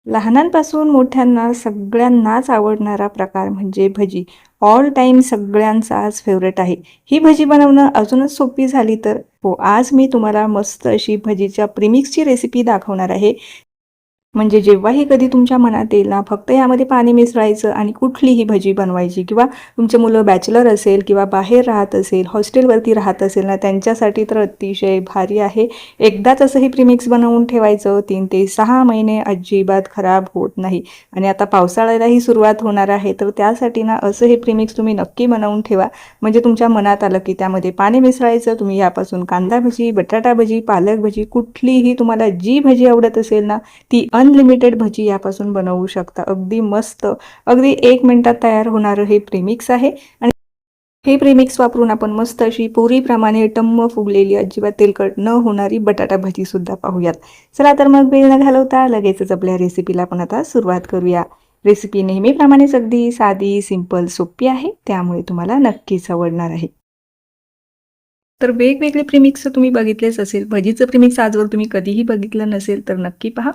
लहानांपासून मोठ्यांना सगळ्यांनाच आवडणारा प्रकार म्हणजे भजी. ऑल टाईम सगळ्यांचाच फेवरेट आहे. ही भजी बनवणं अजूनच सोपी झाली तर हो, आज मी तुम्हाला मस्त अशी भजीच्या प्रीमिक्सची रेसिपी दाखवणार आहे. म्हणजे जेव्हाही कधी तुमच्या मनात येईल ना, फक्त यामध्ये पाणी मिसळायचं आणि कुठलीही भजी बनवायची किंवा तुमचे मुलं बॅचलर असेल किंवा बाहेर राहत असेल, हॉस्टेलवरती राहत असेल ना, त्यांच्यासाठी तर अतिशय भारी आहे. एकदाच असं हे प्रीमिक्स बनवून ठेवायचं, 3 ते 6 महिने अजिबात खराब होत नाही. आणि आता पावसाळ्यालाही सुरुवात होणार आहे, तर त्यासाठी ना असं हे प्रीमिक्स तुम्ही नक्की बनवून ठेवा. म्हणजे तुमच्या मनात आलं की त्यामध्ये पाणी मिसळायचं, तुम्ही यापासून कांदा भजी, बटाटा भजी, पालक भजी, कुठलीही तुम्हाला जी भजी आवडत असेल ना, ती अनलिमिटेड भजी यापासून बनवू शकता. अगदी मस्त, अगदी 1 मिनिटात तयार होणारं हे प्रीमिक्स आहे. आणि हे प्रीमिक्स वापरून आपण मस्त अशी पुरीप्रमाणे टम्म फुगलेली, अजिबात तेलकट न होणारी बटाटा भजीसुद्धा पाहूयात. चला तर मग वेळ न घालवता लगेचच आपल्या रेसिपीला आपण आता सुरुवात करूया. रेसिपी नेहमीप्रमाणेच अगदी साधी, सिंपल, सोपी आहे. त्यामुळे तुम्हाला नक्कीच आवडणार आहे. तर वेगवेगळे प्रीमिक्स तुम्ही बघितलेच असेल. भजीचं प्रीमिक्स आजवर तुम्ही कधीही बघितलं नसेल तर नक्की पहा.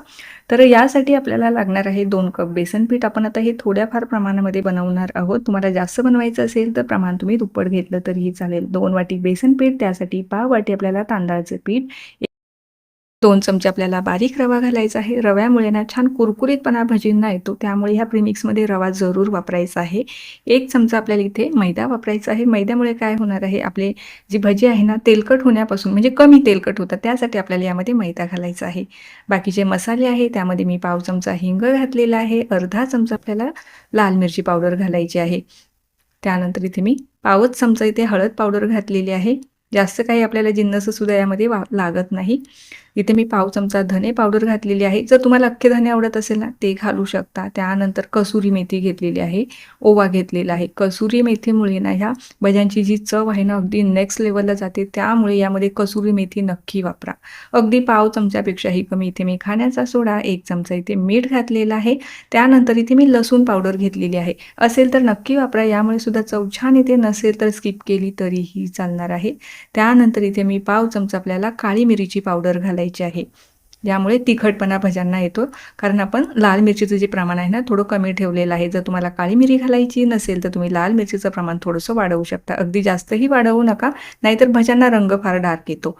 तर यासाठी आपल्याला लागणार आहे 2 कप बेसन पीठ. आपण आता हे थोड्याफार प्रमाणामध्ये बनवणार आहोत. तुम्हाला जास्त बनवायचं असेल तर प्रमाण तुम्ही दुप्पट घेतलं तरीही चालेल. 2 वाटी बेसन पीठ, त्यासाठी पाव वाटी आपल्याला तांदळाचं पीठ, 2 चमचे आपल्याला बारीक रवा घालायचा आहे. रव्यामुळे ना छान कुरकुरीतपणा भजींना येतो. त्यामुळे ह्या प्रीमिक्समध्ये रवा जरूर वापरायचा आहे. 1 चमचा आपल्याला इथे मैदा वापरायचा आहे. मैद्यामुळे काय होणार आहे, आपले जी भजी आहे ना, तेलकट होण्यापासून म्हणजे कमी तेलकट होतात, त्यासाठी आपल्याला यामध्ये मैदा घालायचा आहे. बाकीचे मसाले आहे, त्यामध्ये मी पाव चमचा हिंग घातलेला आहे. अर्धा चमचा आपल्याला लाल मिरची पावडर घालायची आहे. त्यानंतर इथे मी पावच चमचा इथे हळद पावडर घातलेली आहे. जास्त काही आपल्याला जिन्नससुद्धा यामध्ये लागत नाही. इथे मी पाव चमचा धने पावडर घातलेली आहे. जर तुम्हाला अख्खे धने आवडत असेल ना, ते घालू शकता. त्यानंतर कसुरी मेथी घेतलेली आहे, ओवा घेतलेला आहे. कसुरी मेथीमुळे ना ह्या भज्यांची जी चव आहे ना, अगदी नेक्स्ट लेवलला जाते. त्यामुळे यामध्ये कसुरी मेथी नक्की वापरा. अगदी पाव चमच्यापेक्षाही कमी इथे मी खाण्याचा सोडा, 1 चमचा इथे मीठ घातलेला आहे. त्यानंतर इथे मी लसूण पावडर घेतलेली आहे. असेल तर नक्की वापरा, यामुळे सुद्धा चव छान येते. नसेल तर स्किप केली तरीही चालणार आहे. त्यानंतर इथे मी पाव चमचा आपल्याला काळी मिरीची पावडर घालायची आहे. यामुळे तिखटपणा भज्यांना येतो. कारण आपण लाल मिरचीचं जे प्रमाण आहे ना, थोडं कमी ठेवलेलं आहे. जर तुम्हाला काळी मिरी घालायची नसेल तर तुम्ही लाल मिरचीचं प्रमाण थोडंसं वाढवू शकता. अगदी जास्तही वाढवू नका, नाहीतर भज्यांना रंग फार डार्क येतो.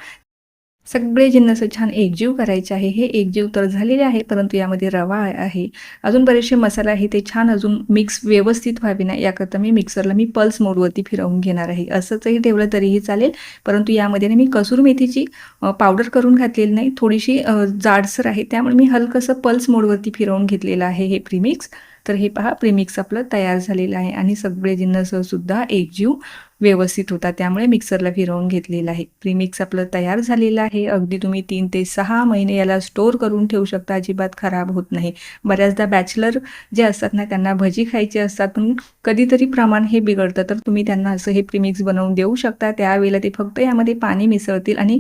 सगळे जिन्नस छान एकजीव करायचे आहे. हे एकजीव तर झालेले आहे, परंतु यामध्ये रवा आहे, अजून बरेचसे मसाले आहे, ते छान अजून मिक्स व्यवस्थित व्हावे ना, याकरता मी मिक्सरला पल्स मोडवरती फिरवून घेणार आहे. असंचही ठेवलं तरीही चालेल, परंतु यामध्ये मी कसुरी मेथीची पावडर करून घातलेली नाही, थोडीशी जाडसर आहे, त्यामुळे मी हलकंसं पल्स मोडवरती फिरवून घेतलेलं आहे हे प्रीमिक्स. तर हे पहा, प्रीमिक्स आपलं तयार झालेलं आहे आणि सगळे जिन्नस सुद्धा एकजीव व्यवस्थित होता, त्यामुळे मिक्सरला फिरवून घेतलेलं आहे. प्रीमिक्स आपलं तयार झालेलं आहे. अगदी तुम्ही 3 ते 6 महिने याला स्टोअर करून ठेवू शकता, अजिबात खराब होत नाही. बऱ्याचदा बॅचलर जे असतात ना, त्यांना भजी खायची असतात, पण कधीतरी प्रमाण हे बिघडतं, तर तुम्ही त्यांना असं हे प्रीमिक्स बनवून देऊ शकता. त्यावेळेला ते फक्त यामध्ये पाणी मिसळतील आणि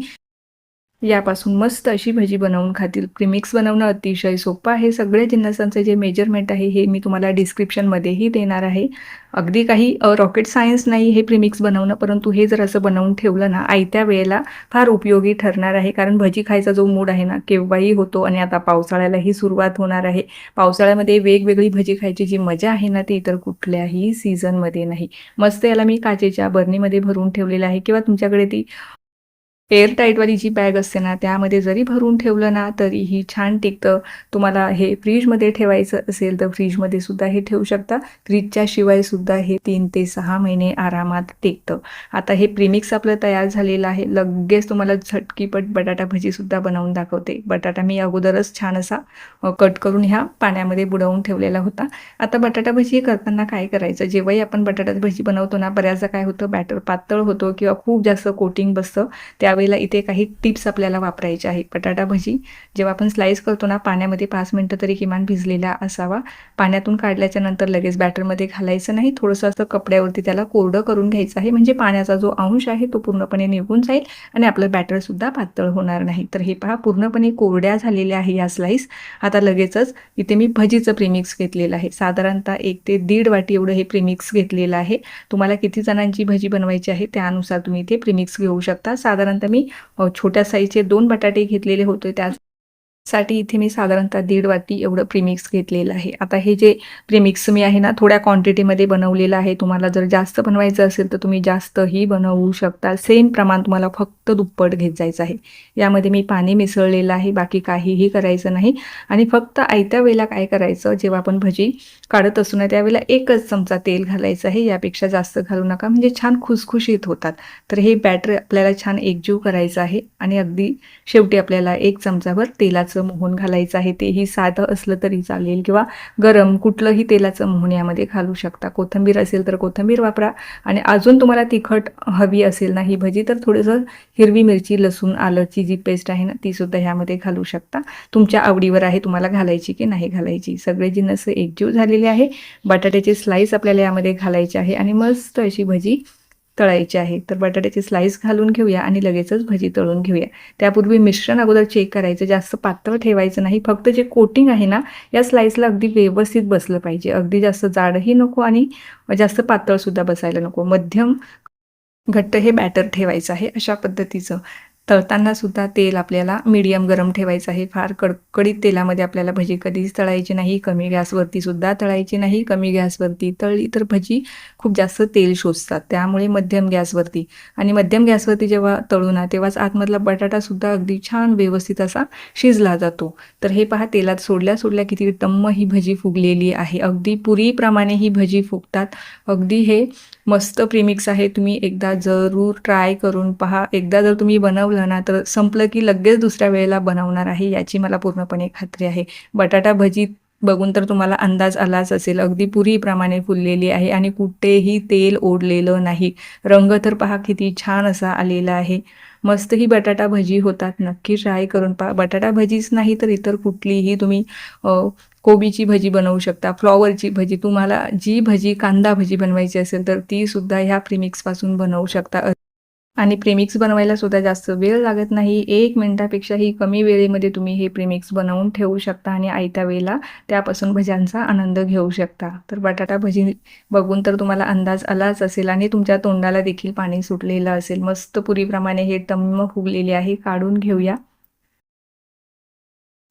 यापासून मस्त अशी भजी बनवून खातील. प्रीमिक्स बनवणं अतिशय सोपं आहे. सगळ्या जिन्नसांचे जे मेजरमेंट आहे हे मी तुम्हाला डिस्क्रिप्शनमध्येही देणार आहे. अगदी काही रॉकेट सायन्स नाही हे प्रीमिक्स बनवणं, परंतु हे जर असं बनवून ठेवलं ना, आयत्या वेळेला फार उपयोगी ठरणार आहे. कारण भजी खायचा जो मूड आहे ना, केव्हाही होतो आणि आता पावसाळ्यालाही सुरुवात होणार आहे. पावसाळ्यामध्ये वेगवेगळी भजी खायची जी मजा आहे ना, ती इतर कुठल्याही सीझनमध्ये नाही. मस्त याला मी काचेच्या बरणीमध्ये भरून ठेवलेलं आहे किंवा तुमच्याकडे ती एअर टाईटवाली जी बॅग असते ना, त्यामध्ये जरी भरून ठेवलं ना, तरीही छान टिकतं. तुम्हाला हे फ्रीजमध्ये ठेवायचं असेल तर फ्रीजमध्ये सुद्धा हे ठेवू शकता. फ्रीजच्या शिवाय सुद्धा हे 3 ते 6 महिने आरामात टिकतं. आता हे प्रीमिक्स आपलं तयार झालेलं आहे. लगेच तुम्हाला झटकीपट बटाटा भजीसुद्धा बनवून दाखवते. बटाटा मी अगोदरच छान असा कट करून ह्या पाण्यामध्ये बुडवून ठेवलेला होता. आता बटाटा भजी करताना काय करायचं, जेव्हाही आपण बटाटा भजी बनवतो ना, बऱ्याचदा काय होतं, बॅटर पातळ होतो किंवा खूप जास्त कोटिंग बसतं. त्यावेळेला इथे काही टिप्स आपल्याला वापरायच्या आहेत. बटाटा भजी जेव्हा आपण स्लाइस करतो ना, पाण्यामध्ये 5 मिनिटं तरी किमान भिजलेला असावा. पाण्यातून काढल्याच्या नंतर लगेच बॅटरमध्ये घालायचं नाही. थोडंसं असं कपड्यावरती त्याला कोरडं करून घ्यायचं आहे, म्हणजे पाण्याचा जो अंश आहे तो पूर्णपणे निघून जाईल आणि आपलं बॅटरसुद्धा पातळ होणार नाही. तर हे पहा, पूर्णपणे कोरड्या झालेल्या आहे या स्लाइस. आता लगेचच इथे मी भजीचं प्रीमिक्स घेतलेलं आहे. साधारणतः 1 ते 1.5 वाटी एवढं हे प्रीमिक्स घेतलेलं आहे. तुम्हाला किती जणांची भजी बनवायची आहे त्यानुसार तुम्ही इथे प्रीमिक्स घेऊ शकता. साधारणतः मी छोट्या साईजचे 2 बटाटे घेतलेले होते. साठी इथे मी साधारणतः 1.5 वाटी एवढं प्रीमिक्स घेतलेलं आहे. आता हे जे प्रीमिक्स मी आहे ना, थोड्या क्वांटिटीमध्ये बनवलेलं आहे. तुम्हाला जर जास्त बनवायचं असेल तर तुम्ही जास्तही बनवू शकता. सेम प्रमाण तुम्हाला फक्त दुप्पट घेत जायचं आहे. यामध्ये मी पाणी मिसळलेलं आहे, बाकी काहीही करायचं नाही. आणि फक्त आयत्या वेळेला काय करायचं, जेव्हा आपण भजी काढत असू ना त्यावेळेला 1च चमचा तेल घालायचं आहे. यापेक्षा जास्त घालू नका, म्हणजे छान खुसखुशीत होतात. तर हे बॅटर आपल्याला छान एकजीव करायचं आहे आणि अगदी शेवटी आपल्याला 1 चमचाभर तेलाचं मोहन घालायचं आहे. तेही साधं असलं तरी चालेल किंवा गरम कुठलंही तेलाचं मोहन यामध्ये घालू शकता. कोथिंबीर असेल तर कोथिंबीर वापरा आणि अजून तुम्हाला तिखट हवी असेल ना ही भजी तर थोडंसं हिरवी मिरची, लसूण, आलंची जी पेस्ट आहे ना तीसुद्धा ह्यामध्ये घालू शकता. तुमच्या आवडीवर आहे तुम्हाला घालायची की नाही घालायची. सगळे जिन्नस एकजीव झालेले आहे. बटाट्याचे स्लाईस आपल्याला यामध्ये घालायचे आहे आणि मस्त अशी भजी तळायची आहे. तर बटाट्याचे स्लाईस घालून घेऊया आणि लगेचच भजी तळून घेऊया. त्यापूर्वी मिश्रण अगोदर चेक करायचं. जास्त पातळ ठेवायचं नाही. फक्त जे कोटिंग आहे ना या स्लाईसला अगदी व्यवस्थित बसलं पाहिजे. अगदी जास्त जाडही नको आणि जास्त पातळसुद्धा बसायला नको. मध्यम घट्ट हे बॅटर ठेवायचं आहे अशा पद्धतीचं. तळताना सुद्धा तेल आपल्याला मीडियम गरम ठेवायचं आहे. फार कडकडीत तेलामध्ये आपल्याला भजी कधीच तळायची नाही. कमी गॅसवरती सुद्धा तळायची नाही. कमी गॅसवरती तळली तर भजी खूप जास्त तेल शोषतात. त्यामुळे मध्यम गॅसवरती आणि मध्यम गॅसवरती जेव्हा तळू ना तेव्हाच आतमधला बटाटासुद्धा अगदी छान व्यवस्थित असा शिजला जातो. तर हे पहा तेलात सोडल्या किती टम्म ही भजी फुगलेली आहे. अगदी पुरीप्रमाणे ही भजी फुगतात. अगदी हे मस्त प्रीमिक्स आहे. तुम्ही एकदा जरूर ट्राय करून पहा. एकदा जर तुम्ही बनवलं ना तर संपलं की लगेच दुसऱ्या वेळेला बनवणार आहे याची मला पूर्णपणे खात्री आहे. बटाटा भजी बघून तर तुम्हाला अंदाज आलाच असेल. अगदी पुरीप्रमाणे फुललेली आहे आणि कुठेही तेल ओढलेलं नाही. रंग तर पहा किती छान असा आलेला आहे. मस्त ही बटाटा भजी होतात. नक्की ट्राय करून पहा. बटाटा भजीच नाही तर इतर कुठलीही तुम्ही कोबीची भजी बनवू शकता, फ्लॉवरची भजी, तुम्हाला जी भजी कांदा भजी बनवायची असेल तर ती सुद्धा ह्या प्रीमिक्सपासून बनवू शकता. आणि प्रीमिक्स बनवायला सुद्धा जास्त वेळ लागत नाही. 1 मिनिटापेक्षाही कमी वेळेमध्ये तुम्ही हे प्रीमिक्स बनवून ठेवू शकता आणि आयत्या वेळेला त्यापासून भज्यांचा आनंद घेऊ शकता. तर बटाटा भजी बघून तर तुम्हाला अंदाज आलाच असेल आणि तुमच्या तोंडाला देखील पाणी सुटलेलं असेल. मस्त पुरीप्रमाणे हे टम्म फुगलेले आहे. काढून घेऊया.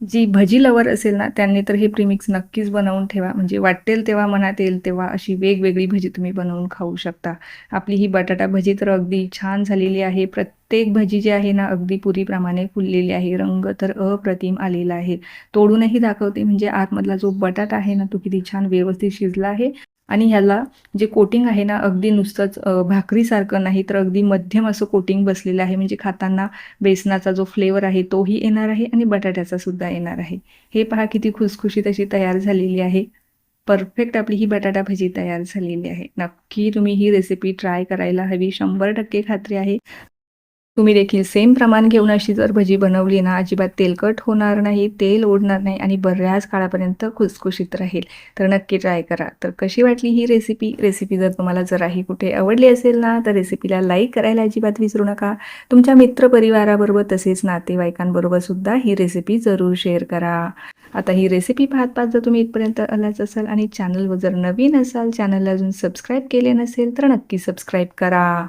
जी भजी लवर असेल ना त्यांनी तर हे प्रीमिक्स नक्कीच बनवून ठेवा. म्हणजे वाटेल तेव्हा मनात येईल तेव्हा अशी वेगवेगळी भजी तुम्ही बनवून खाऊ शकता. आपली ही बटाटा भजी तर अगदी छान झालेली आहे. प्रत्येक भजी जी आहे ना अगदी पुरीप्रमाणे फुललेली आहे. रंग तर अप्रतिम आलेला आहे. तोडूनही दाखवते म्हणजे आतमधला जो बटाटा आहे ना तो किती छान व्यवस्थित शिजला आहे. आणि ह्याला जे कोटिंग आहे ना अगदी नुसतंच भाकरीसारखं नाही तर अगदी मध्यम असं कोटिंग बसलेलं आहे. म्हणजे खाताना बेसनाचा जो फ्लेवर आहे तोही येणार आहे आणि बटाट्याचा सुद्धा येणार आहे. हे पहा किती खुसखुशीत अशी तयार झालेली आहे. परफेक्ट आपली ही बटाटा भजी तयार झालेली आहे. नक्की तुम्ही ही रेसिपी ट्राय करायला हवी. 100% खात्री आहे. तुम्ही देखील सेम प्रमाण घेऊन अशी जर भजी बनवली ना अजिबात तेलकट होणार नाही, तेल ओढणार नाही आणि बऱ्याच काळापर्यंत खुसखुशीत राहील. तर नक्की ट्राय करा. तर कशी वाटली ही रेसिपी जर तुम्हाला जराही कुठे आवडली असेल ना तर रेसिपीला लाईक करायला अजिबात विसरू नका. तुमच्या मित्रपरिवाराबरोबर तसेच नातेवाईकांबरोबर सुद्धा ही रेसिपी जरूर शेअर करा. आता ही रेसिपी पाहत जर तुम्ही इथपर्यंत आलाच असाल आणि चॅनलवर जर नवीन असाल, चॅनलला अजून सबस्क्राईब केले नसेल तर नक्की सबस्क्राईब करा.